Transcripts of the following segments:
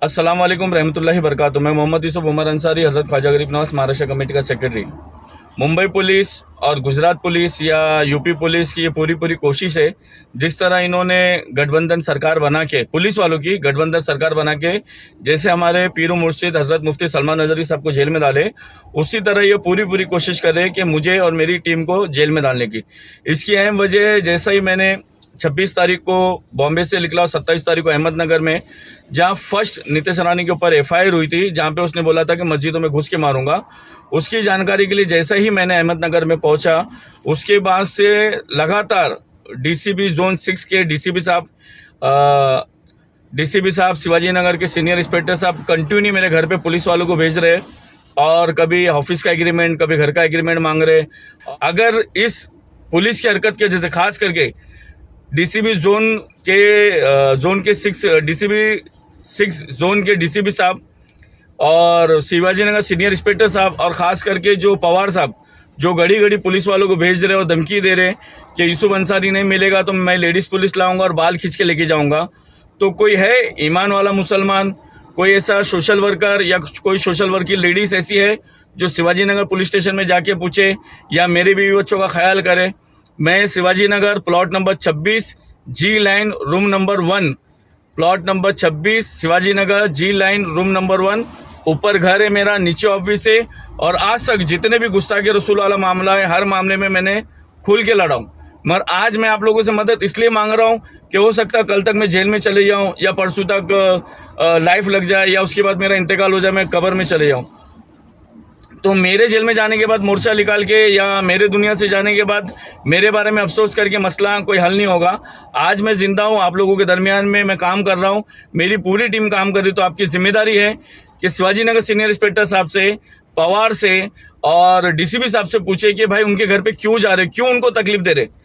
अस्सलाम वालेकुम रहमतुल्लाहि बरकातुहू। मैं मोहम्मद यूसुफ उमर अंसारी, हज़रत ख्वाजा गरीब नवाज महाराष्ट्र कमेटी का सेक्रेटरी। मुंबई पुलिस और गुजरात पुलिस या यूपी पुलिस की ये पूरी कोशिश है, जिस तरह इन्होंने गठबंधन सरकार बना के, पुलिस वालों की गठबंधन सरकार बना के जैसे हमारे पीर मुर्शिद हज़रत मुफ्ती सलमान नजरी साहब को जेल में डाले, उसी तरह ये पूरी कोशिश कर रहे हैं कि मुझे और मेरी टीम को जेल में डालने की। इसकी अहम वजह, जैसा ही मैंने 26 तारीख को बॉम्बे से निकला और 27 तारीख को अहमदनगर में, जहां फर्स्ट नीतीश रानी के ऊपर एफआईआर हुई थी, जहां पे उसने बोला था कि मस्जिदों में घुस के मारूंगा, उसकी जानकारी के लिए जैसे ही मैंने अहमदनगर में पहुंचा, उसके बाद से लगातार डीसीबी जोन 6 के डीसीपी साहब शिवाजी नगर के सीनियर इंस्पेक्टर साहब कंटिन्यू मेरे घर पे पुलिस वालों को भेज रहे, और कभी ऑफिस का एग्रीमेंट, कभी घर का एग्रीमेंट मांग रहे। अगर इस पुलिस की हरकत की वजह से, खास करके डीसीबी जोन के 6 डीसीबी 6 जोन के डीसीपी साहब और शिवाजी नगर सीनियर इंस्पेक्टर साहब, और ख़ास करके जो पवार साहब, जो घड़ी पुलिस वालों को भेज रहे और धमकी दे रहे कि यूसुफ अंसारी नहीं मिलेगा तो मैं लेडीज़ पुलिस लाऊंगा और बाल खींच के लेके जाऊंगा। तो कोई है ईमान वाला मुसलमान, कोई ऐसा सोशल वर्कर या कोई सोशल वर्क की लेडीज़ ऐसी है जो शिवाजी नगर पुलिस स्टेशन में जाके पूछे या मेरे बीवी बच्चों का ख्याल करे? मैं Shivaji Nagar plot number 26 G line room number 1, plot number 26 Shivaji Nagar G line room number 1, ऊपर घर है मेरा, नीचे ऑफिस है। और आज तक जितने भी गुस्ताखी रसूल वाला मामला है, हर मामले में मैंने खुल के लड़ा हूँ। मगर आज मैं आप लोगों से मदद इसलिए मांग रहा हूँ कि हो सकता है कल तक मैं जेल में चले जाऊँ, या परसों तक लाइफ लग जाए, या उसके बाद मेरा इंतकाल हो जाए, मैं कब्र में चले जाऊँ। तो मेरे जेल में जाने के बाद मोर्चा निकाल के या मेरे दुनिया से जाने के बाद मेरे बारे में अफसोस करके मसला कोई हल नहीं होगा। आज मैं जिंदा हूँ, आप लोगों के दरमियान में मैं काम कर रहा हूँ, मेरी पूरी टीम काम कर रही। तो आपकी जिम्मेदारी है कि शिवाजी नगर सीनियर इंस्पेक्टर साहब से, पवार से और डीसीपी साहब से पूछे कि भाई उनके घर पे क्यों जा रहे, क्यों उनको तकलीफ दे रहे।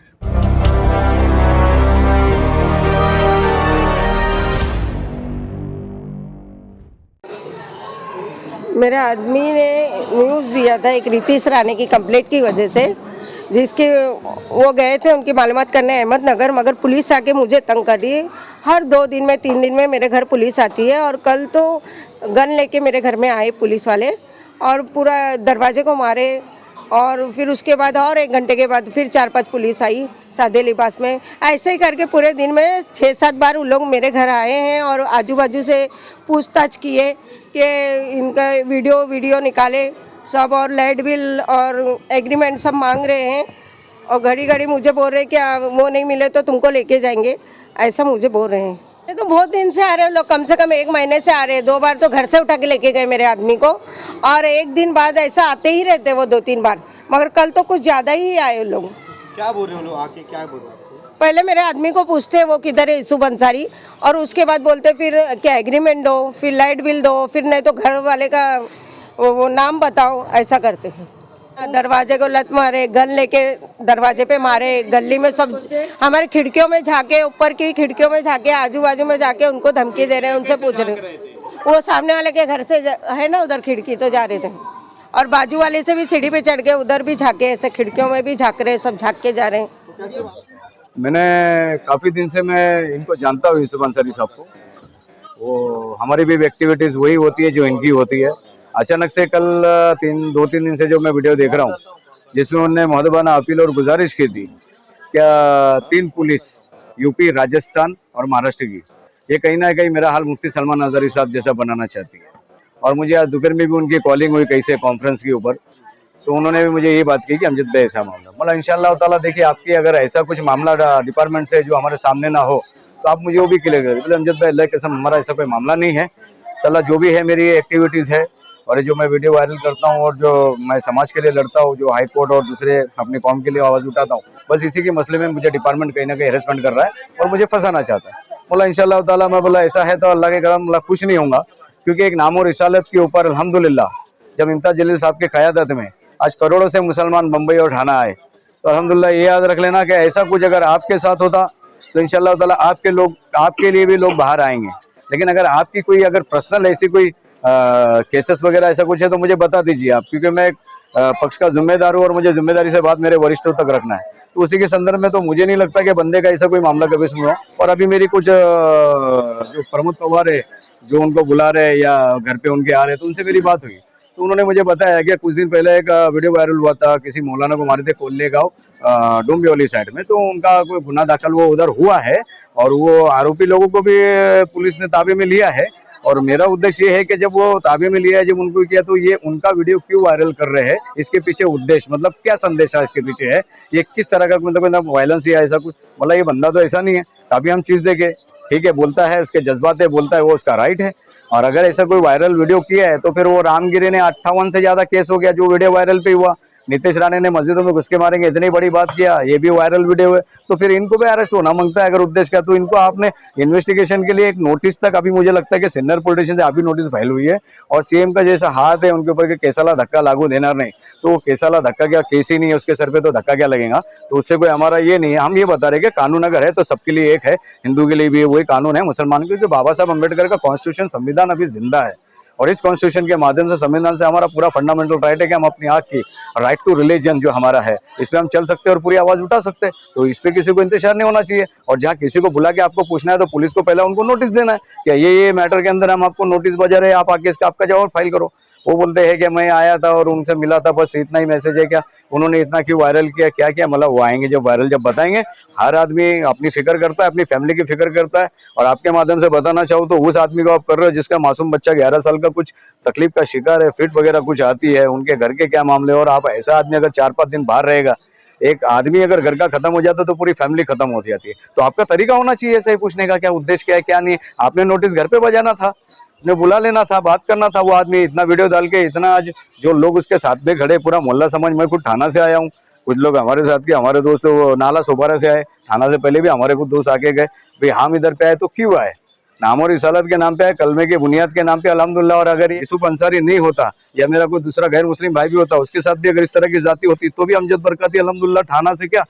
मेरे आदमी ने न्यूज़ दिया था एक नीतीश रानी की कंप्लेंट की वजह से, जिसके वो गए थे उनकी मालूमात करने अहमदनगर, मगर पुलिस आके मुझे तंग कर रही है। हर 2 दिन में 3 दिन में मेरे घर पुलिस आती है, और कल तो गन लेके मेरे घर में आए पुलिस वाले और पूरा दरवाजे को मारे। और फिर उसके बाद और 1 घंटे के बाद फिर 4-5 पुलिस आई सादे लिबास में। ऐसे ही करके पूरे दिन में 6-7 बार उन लोग मेरे घर आए हैं और आजू बाजू से पूछताछ किए कि इनका वीडियो निकाले सब, और लाइट बिल और एग्रीमेंट सब मांग रहे हैं। और घड़ी मुझे बोल रहे हैं कि वो नहीं मिले तो तुमको लेके जाएंगे, ऐसा मुझे बोल रहे हैं। ये तो बहुत दिन से आ रहे हैं लोग, कम से कम 1 महीने से आ रहे हैं। 2 बार तो घर से उठा के लेके गए मेरे आदमी को, और 1 दिन बाद ऐसा आते ही रहते वो 2-3 बार, मगर कल तो कुछ ज़्यादा ही आए लोग। क्या बोल रहे हो लोग आके, क्या बोल रहे हो? पहले मेरे आदमी को पूछते वो किधर है यूसुफ अंसारी, और उसके बाद बोलते फिर क्या एग्रीमेंट दो, फिर लाइट बिल दो, फिर नहीं तो घर वाले का वो नाम बताओ, ऐसा करते हैं। दरवाजे को लत मारे, गन लेके दरवाजे पे मारे, गली में सब हमारे खिड़कियों में झाके, ऊपर की खिड़कियों में झाके, आजू बाजू में जाके उनको धमकी दे रहे हैं, उनसे पूछ रहे हैं। वो सामने वाले के घर से है ना उधर खिड़की, तो जा रहे थे, और बाजू वाले से भी सीढ़ी पे चढ़ के उधर भी झाके, ऐसे खिड़कियों में भी झाक रहे, सब झाक के जा रहे हैं। मैंने काफ़ी दिन से मैं इनको जानता हूँ, यूसुफ अंसारी साहब को। वो हमारी भी एक्टिविटीज़ वही होती है जो इनकी होती है। अचानक से कल 2-3 दिन से जो मैं वीडियो देख रहा हूँ, जिसमें उन्होंने महदबाना अपील और गुजारिश की थी क्या 3 पुलिस यूपी, राजस्थान और महाराष्ट्र की, ये कहीं ना कहीं मेरा हाल मुफ्ती सलमान नजरी साहब जैसा बनाना चाहती है। और मुझे आज दोपहर में भी उनकी कॉलिंग हुई कहीं से कॉन्फ्रेंस के ऊपर, तो उन्होंने भी मुझे ये बात की कि अमजद भाई ऐसा मामला, मतलब इंशाअल्लाह ताला देखिए, आपकी अगर ऐसा कुछ मामला डिपार्टमेंट से जो हमारे सामने ना हो तो आप मुझे वो भी क्लियर करें। बोले अमजद भाई अल्लाह की कसम हमारा ऐसा कोई मामला नहीं है, चला जो भी है मेरी एक्टिविटीज़ है और जो मैं वीडियो वायरल करता हूँ और जो मैं समाज के लिए लड़ता हूँ, जो हाई कोर्ट और दूसरे अपने कौम के लिए आवाज़ उठाता हूँ, बस इसी के मसले में मुझे डिपार्टमेंट कहीं ना कहीं हेरसमेंट कर रहा है और मुझे फंसाना चाहता है। बोला इंशाअल्लाह ताला, मैं बोला ऐसा है तो अल्लाह के करम खुश नहीं होऊंगा, क्योंकि एक नाम और रिसालत के ऊपर अल्हम्दुलिल्लाह जब इम्तियाज जलील साहब के क़यादत में आज करोड़ों से मुसलमान बम्बई और ठाना आए, तो अल्हम्दुलिल्लाह ये याद रख लेना कि ऐसा कुछ अगर आपके साथ होता तो इंशाअल्लाह ताला आपके लिए भी लोग बाहर आएंगे। लेकिन अगर आपकी कोई अगर पर्सनल ऐसी कोई केसेस वगैरह ऐसा कुछ है तो मुझे बता दीजिए आप, क्योंकि मैं पक्ष का जिम्मेदार हूँ और मुझे जिम्मेदारी से बात मेरे वरिष्ठों तक रखना है। तो उसी के संदर्भ में तो मुझे नहीं लगता कि बंदे का ऐसा कोई मामला कभी सुनो। और अभी मेरी कुछ जो प्रमोद पवार है जो उनको बुला रहे या घर पे उनके आ रहे, तो उनसे मेरी बात हुई तो उन्होंने मुझे बताया कि कुछ दिन पहले एक वीडियो वायरल हुआ था, किसी मौलाना को मारे थे कोल्ले गाँव डोंबिवली साइड में, तो उनका कोई गुनाह दाखिल वो उधर हुआ है और वो आरोपी लोगों को भी पुलिस ने ताबे में लिया है। और मेरा उद्देश्य ये है कि जब वो ताबे में लिया है, जब उनको किया, तो ये उनका वीडियो क्यों वायरल कर रहे हैं, इसके पीछे उद्देश्य मतलब क्या संदेश है इसके पीछे है, ये किस तरह का मतलब वायलेंस या ऐसा कुछ, मतलब ये बंदा तो ऐसा नहीं है, अभी हम चीज देखे, ठीक है, बोलता है उसके जज्बात है, बोलता है, वो उसका राइट है। और अगर ऐसा कोई वायरल वीडियो किया है तो फिर वो रामगिरी ने 58 से ज्यादा केस हो गया जो वीडियो वायरल पे हुआ, नीतीश राणे ने मस्जिदों में घुस के मारेंगे इतनी बड़ी बात किया, ये भी वायरल वीडियो है, तो फिर इनको भी अरेस्ट होना मांगता है अगर उद्देश्य का, तो इनको आपने इन्वेस्टिगेशन के लिए एक नोटिस तक, अभी मुझे लगता है कि सीनियर पॉलिटिशियन से अभी नोटिस फाइल हुई है और सीएम का जैसा हाथ है उनके ऊपर के केसाला धक्का लागू देना नहीं, तो वो केसाला धक्का क्या, केस ही नहीं है उसके सर पे, तो धक्का क्या लगेगा, तो उससे कोई हमारा ये नहीं है। हम ये बता रहे कि कानून अगर है तो सबके लिए एक है, हिंदू के लिए भी वही कानून है, मुसलमान के लिए, बाबा साहब अम्बेडकर का कॉन्स्टिट्यूशन संविधान अभी जिंदा है और इस कॉन्स्टिट्यूशन के माध्यम से, संविधान से हमारा पूरा फंडामेंटल राइट है कि हम अपनी आँख की राइट टू रिलीजन जो हमारा है, इस पे हम चल सकते हैं और पूरी आवाज उठा सकते हैं, तो इस पे किसी को इंतजार नहीं होना चाहिए। और जहाँ किसी को बुला के आपको पूछना है तो पुलिस को पहले उनको नोटिस देना है कि ये मैटर के अंदर हम आपको नोटिस बजा रहे हैं, आप आके इसका आपका जवाब फाइल करो। वो बोलते हैं कि मैं आया था और उनसे मिला था, बस इतना ही मैसेज है, क्या उन्होंने इतना क्यों वायरल किया, क्या किया, मतलब वो आएंगे जब वायरल जब बताएंगे। हर आदमी अपनी फिक्र करता है, अपनी फैमिली की फिक्र करता है, और आपके माध्यम से बताना चाहूँ तो उस आदमी को आप कर रहे हो जिसका मासूम बच्चा 11 साल का कुछ तकलीफ का शिकार है, फिट वगैरह कुछ आती है, उनके घर के क्या मामले, और आप ऐसा आदमी अगर 4-5 दिन बाहर रहेगा, एक आदमी अगर घर का खत्म हो जाता है तो पूरी फैमिली खत्म हो जाती है। तो आपका तरीका होना चाहिए ऐसे पूछने का, क्या उद्देश्य क्या है क्या नहीं, आपने नोटिस घर पे बजाना था, ने बुला लेना था, बात करना था। वो आदमी इतना वीडियो डाल के, इतना आज जो लोग उसके साथ में खड़े, पूरा मोहल्ला समझ, मैं खुद थाना से आया हूँ, कुछ लोग हमारे साथ के, हमारे दोस्त वो नाला सोपारा से आए, थाना से पहले भी हमारे कुछ दोस्त आके गए, भाई हम इधर पे आए तो क्यों आए, नाम और रिसालत के नाम पे आए, कलमे की बुनियाद के नाम पे अल्हम्दुलिल्लाह। और अगर यूसुफ अंसारी नहीं होता या मेरा कोई दूसरा गैर मुस्लिम भाई भी होता, उसके साथ भी अगर इस तरह की जाति होती तो भी अमजद बरकती अल्हम्दुलिल्लाह थाना से क्या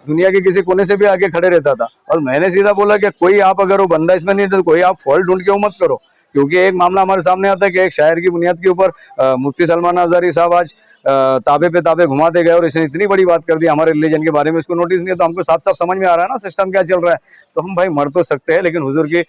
दुनिया के किसी कोने से भी आगे खड़े रहता था। और मैंने सीधा बोला कि कोई आप अगर वो बंदा इसमें नहीं तो कोई आप फॉल्ट ढूंढ के मत करो, क्योंकि एक मामला हमारे सामने आता है कि एक शायर की बुनियाद के ऊपर मुफ्ती सलमान आजारी साहब आज ताबे पे ताबे घुमाते गए और इसने इतनी बड़ी बात कर दी हमारे रिलीजन के बारे में, इसको नोटिस नहीं है। तो हमको साफ साफ समझ में आ रहा है ना सिस्टम क्या चल रहा है। तो हम भाई मर तो सकते हैं लेकिन हुजूर की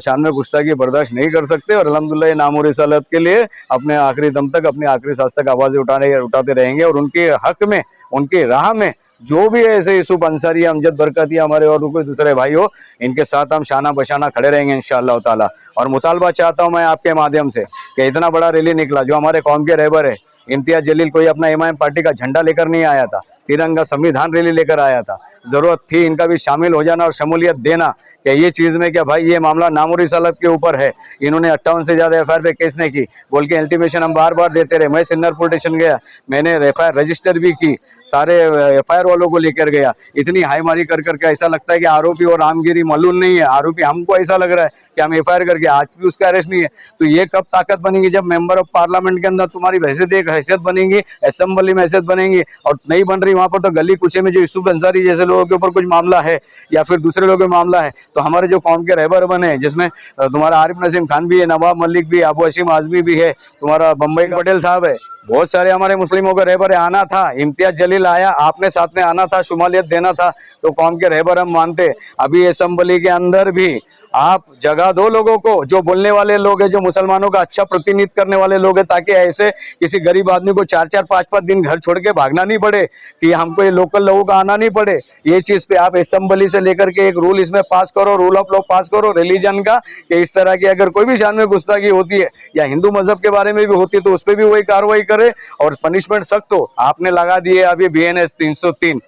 शान में गुस्ताखी बर्दाश्त नहीं कर सकते, और अल्हम्दुलिल्लाह ये नाम और रिसालत के लिए अपने आखिरी दम तक, अपने आखिरी सांस तक आवाज़ें उठाते रहेंगे, और उनके हक में, उनकी राह में जो भी है ऐसे यूसुफ अंसारी, अमजद बरकती हमारे और कोई दूसरे भाई हो, इनके साथ हम शाना बशाना खड़े रहेंगे इंशाअल्लाह ताला। और मुतालबा चाहता हूं मैं आपके माध्यम से कि इतना बड़ा रैली निकला, जो हमारे कौम के रहबर है इम्तियाज जलील, कोई अपना इमाम पार्टी का झंडा लेकर नहीं आया था, तिरंगा संविधान रैली लेकर आया था। जरूरत थी इनका भी शामिल हो जाना और शमूलियत देना कि ये चीज़ में क्या भाई ये मामला नाम और रिसालत के ऊपर है, इन्होंने 58 से ज़्यादा एफआईआर पे केस नहीं की बोल के इंटीमेशन हम बार बार देते रहे। मैं सीनियर पॉलिटिशियन गया, मैंने एफआईआर रजिस्टर भी की, सारे एफआईआर वालों को लेकर गया, इतनी हाई मारी कर करके ऐसा लगता है कि आरोपी और रामगिरी मालूम नहीं है, आरोपी हमको ऐसा लग रहा है कि हम एफआईआर करके आज भी उसका अरेस्ट नहीं है। तो ये कब ताकत बनेगी जब मेंबर ऑफ पार्लियामेंट के अंदर तुम्हारी हैसियत एक हैसियत बनेगी, असेंबली में हैसियत बनेगी, और नहीं बन रही वहां पर तो गली कुचे में जो यूसुफ अंसारी जैसे लोगों के ऊपर कुछ मामला है या फिर दूसरे लोगों का मामला है, तो हमारे जो कौम के रहबर बने जिसमें तुम्हारा आरिफ नसीम खान भी है, नवाब मलिक भी, अबू हशीम आजमी भी है, तुम्हारा बम्बई पटेल साहब है, बहुत सारे हमारे मुस्लिमों का रहबर आना था, इम्तियाज जलील आया, आपने साथ में आना था, शुमालियत देना था, तो कौम के रहबर हम मानते। अभी असेंबली के अंदर भी आप जगह दो लोगों को, जो बोलने वाले लोग हैं, जो मुसलमानों का अच्छा प्रतिनिधित्व करने वाले लोग हैं, ताकि ऐसे किसी गरीब आदमी को 4-4, 5-5 दिन घर छोड़ के भागना नहीं पड़े, कि हमको ये लोकल लोगों का आना नहीं पड़े। ये चीज़ पे आप असेंबली से लेकर के एक रूल इसमें पास करो, रूल ऑफ लॉ पास करो रिलीजन का, कि इस तरह की अगर कोई भी शान में गुस्ताखी होती है या हिंदू मजहब के बारे में भी होती है तो उस पर भी वही कार्रवाई करे और पनिशमेंट सख्त हो। आपने लगा दिए अभी BNS 303,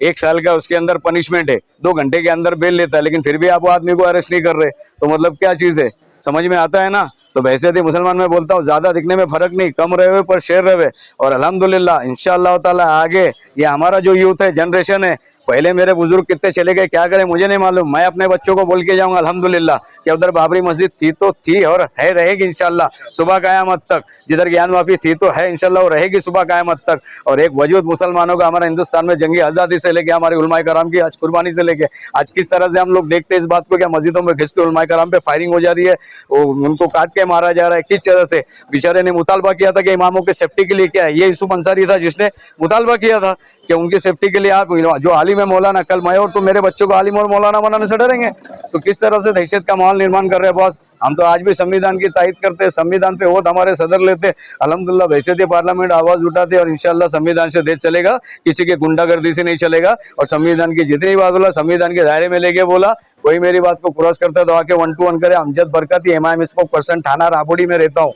1 साल का उसके अंदर पनिशमेंट है, 2 घंटे के अंदर बेल लेता है, लेकिन फिर भी आप वो आदमी को अरेस्ट नहीं कर रहे, तो मतलब क्या चीज़ है, समझ में आता है ना। तो वैसे थी मुसलमान में बोलता हूँ, ज़्यादा दिखने में फ़र्क नहीं, कम रहे पर शेर रहे, और अल्हम्दुलिल्लाह इंशाअल्लाह ताला आगे ये हमारा जो यूथ है, जनरेशन है, पहले मेरे बुजुर्ग कितने चले गए क्या करें मुझे नहीं मालूम, मैं अपने बच्चों को बोल के जाऊंगा अल्हम्दुलिल्लाह कि उधर बाबरी मस्जिद थी तो थी और है, रहेगी इंशाल्लाह सुबह क़यामत तक। जिधर ज्ञान माफी थी तो है इंशाल्लाह, वो रहेगी सुबह क़यामत तक। और एक वजूद मुसलमानों का हमारा हिंदुस्तान में जंगी आज़ादी से लेके हमारे उलमाए कराम की आज कुर्बानी से लेके आज किस तरह से हम लोग देखते हैं इस बात को, क्या मस्जिदों में घिस के उलमाए कराम पे फायरिंग हो जा रही है, उनको काट के मारा जा रहा है, किस तरह से बेचारे ने मुतालबा किया था कि इमामों के सेफ्टी के लिए क्या है, ये यूसुफ अंसारी था जिसने मुतालबा किया था कि उनकी सेफ्टी के लिए आप जो आलिम है मौलाना, कल मैं और तो मेरे बच्चों को आलिम और मौलाना बनाने से डरेंगे? तो किस तरह से दहशत का माहौल निर्माण कर रहे हैं बॉस। हम तो आज भी संविधान की तायद करते हैं, संविधान पे वोट हमारे सदर लेते, अल्हम्दुलिल्लाह बहसीत पार्लियामेंट आवाज उठाते और इंशाल्लाह संविधान से देश चलेगा, किसी की गुंडागर्दी से नहीं चलेगा। और संविधान की जितनी बात बोला संविधान के दायरे में लेके बोला, कोई मेरी बात को क्रॉस करता है तो आके 1 to 1 करे। अमजद बरकती MIM स्पोक्सपर्सन थाना राबोडी में रहता हूँ।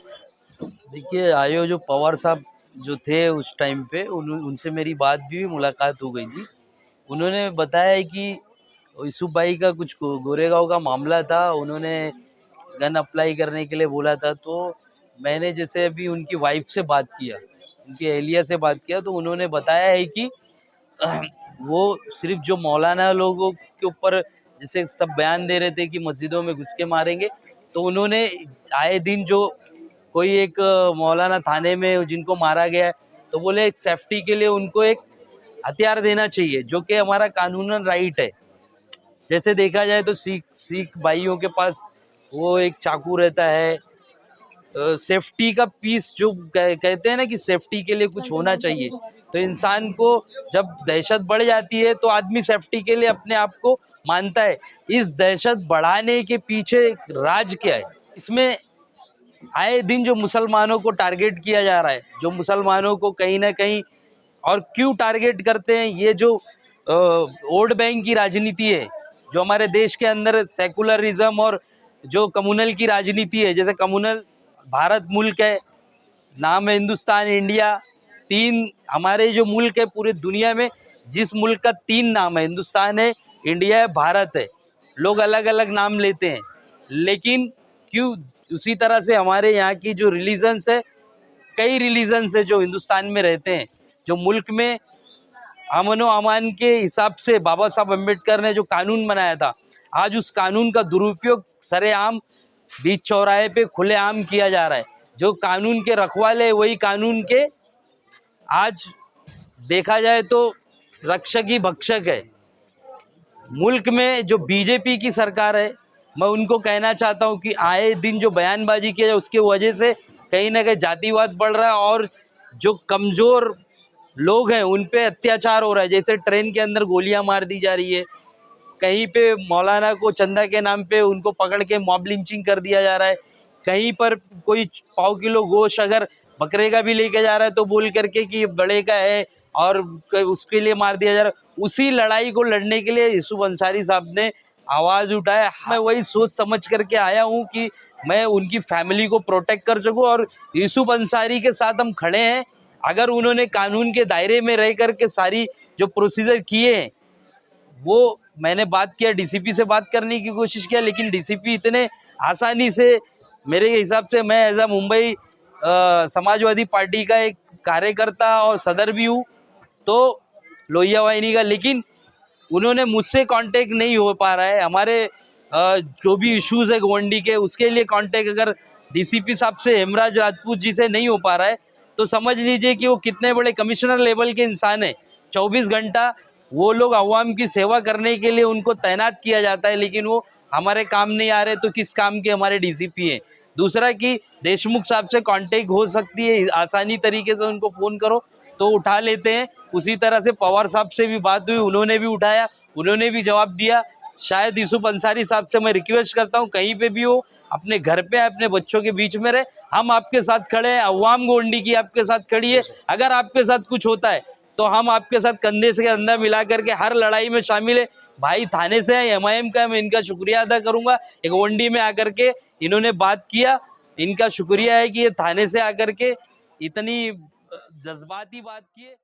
देखिए, आयो जो पवार साहब जो थे उस टाइम पे उनसे मेरी बात भी मुलाकात हो गई थी। उन्होंने बताया कि यूसुफ भाई का कुछ गोरेगांव का मामला था, उन्होंने गन अप्लाई करने के लिए बोला था। तो मैंने जैसे अभी उनकी वाइफ से बात किया, उनकी एहलिया से बात किया, तो उन्होंने बताया है कि वो सिर्फ जो मौलाना लोगों के ऊपर जैसे सब बयान दे रहे थे कि मस्जिदों में घुस के मारेंगे, तो उन्होंने आए दिन जो कोई एक मौलाना थाने में जिनको मारा गया है, तो बोले एक सेफ्टी के लिए उनको एक हथियार देना चाहिए, जो कि हमारा कानूनन राइट है। जैसे देखा जाए तो सिख भाइयों के पास वो एक चाकू रहता है। सेफ्टी का पीस जो कहते हैं ना कि सेफ्टी के लिए कुछ होना चाहिए, तो इंसान को जब दहशत बढ़ जाती है तो आदमी सेफ्टी के लिए अपने आप को मानता है। इस दहशत बढ़ाने के पीछे राज क्या है? इसमें आए दिन जो मुसलमानों को टारगेट किया जा रहा है, जो मुसलमानों को कहीं ना कहीं, और क्यों टारगेट करते हैं, ये जो वोट बैंक की राजनीति है, जो हमारे देश के अंदर सेकुलरिज्म और जो कम्युनल की राजनीति है। जैसे कम्युनल भारत मुल्क है, नाम है हिंदुस्तान, इंडिया, 3 हमारे जो मुल्क है पूरे दुनिया में, जिस मुल्क का 3 नाम है, हिंदुस्तान है, इंडिया है, भारत है। लोग अलग अलग नाम लेते हैं, लेकिन क्यों उसी तरह से हमारे यहाँ की जो रिलीजन्स है, कई रिलीजन्स है जो हिंदुस्तान में रहते हैं, जो मुल्क में अमन व अमान के हिसाब से बाबा साहब अम्बेडकर ने जो कानून बनाया था, आज उस कानून का दुरुपयोग सरेआम बीच चौराहे पे खुलेआम किया जा रहा है। जो कानून के रखवाले वही कानून के आज देखा जाए तो रक्षक ही भक्षक है। मुल्क में जो बीजेपी की सरकार है, मैं उनको कहना चाहता हूं कि आए दिन जो बयानबाजी किया जाए उसके वजह से कहीं ना कहीं जातिवाद बढ़ रहा है और जो कमज़ोर लोग हैं उन पे अत्याचार हो रहा है। जैसे ट्रेन के अंदर गोलियां मार दी जा रही है, कहीं पे मौलाना को चंदा के नाम पे उनको पकड़ के मॉब लिंचिंग कर दिया जा रहा है, कहीं पर कोई 1 किलो गोश्त अगर बकरे का भी लेके जा रहा है तो बोल करके कि बड़े का है और उसके लिए मार दिया जा रहा है। उसी लड़ाई को लड़ने के लिए यूसुफ अंसारी साहब ने आवाज़ उठाया। मैं वही सोच समझ करके आया हूँ कि मैं उनकी फैमिली को प्रोटेक्ट कर सकूँ, और यूसुफ अंसारी के साथ हम खड़े हैं। अगर उन्होंने कानून के दायरे में रह करके सारी जो प्रोसीजर किए हैं, वो मैंने बात किया, डीसीपी से बात करने की कोशिश किया, लेकिन डीसीपी इतने आसानी से, मेरे हिसाब से, मैं एज अ मुंबई समाजवादी पार्टी का एक कार्यकर्ता और सदर भी हूँ तो लोहिया वाहिनी का, लेकिन उन्होंने मुझसे कांटेक्ट नहीं हो पा रहा है। हमारे जो भी इश्यूज़ है गवंडी के, उसके लिए कांटेक्ट अगर डीसीपी साहब से, हेमराज राजपूत जी से नहीं हो पा रहा है, तो समझ लीजिए कि वो कितने बड़े कमिश्नर लेवल के इंसान हैं। 24 घंटा वो लोग अवाम की सेवा करने के लिए उनको तैनात किया जाता है, लेकिन वो हमारे काम नहीं आ रहे, तो किस काम के हमारे डीसीपी हैं। दूसरा कि देशमुख साहब से कांटेक्ट हो सकती है, आसानी तरीके से उनको फ़ोन करो तो उठा लेते हैं। उसी तरह से पवार साहब से भी बात हुई, उन्होंने भी उठाया, उन्होंने भी जवाब दिया। शायद यूसुफ अंसारी साहब से मैं रिक्वेस्ट करता हूँ, कहीं पे भी हो, अपने घर पे, अपने बच्चों के बीच में रहे। हम आपके साथ खड़े हैं, अवाम गोंडी की आपके साथ खड़ी है। अगर आपके साथ कुछ होता है तो हम आपके साथ कंधे से कंधा मिला करके हर लड़ाई में शामिल है। भाई थाने से है, MIM का, मैं इनका शुक्रिया अदा करूँगा। एक गोंडी में आकर के इन्होंने बात किया, इनका शुक्रिया है कि ये थाने से आकर के इतनी जज्बाती बात की है।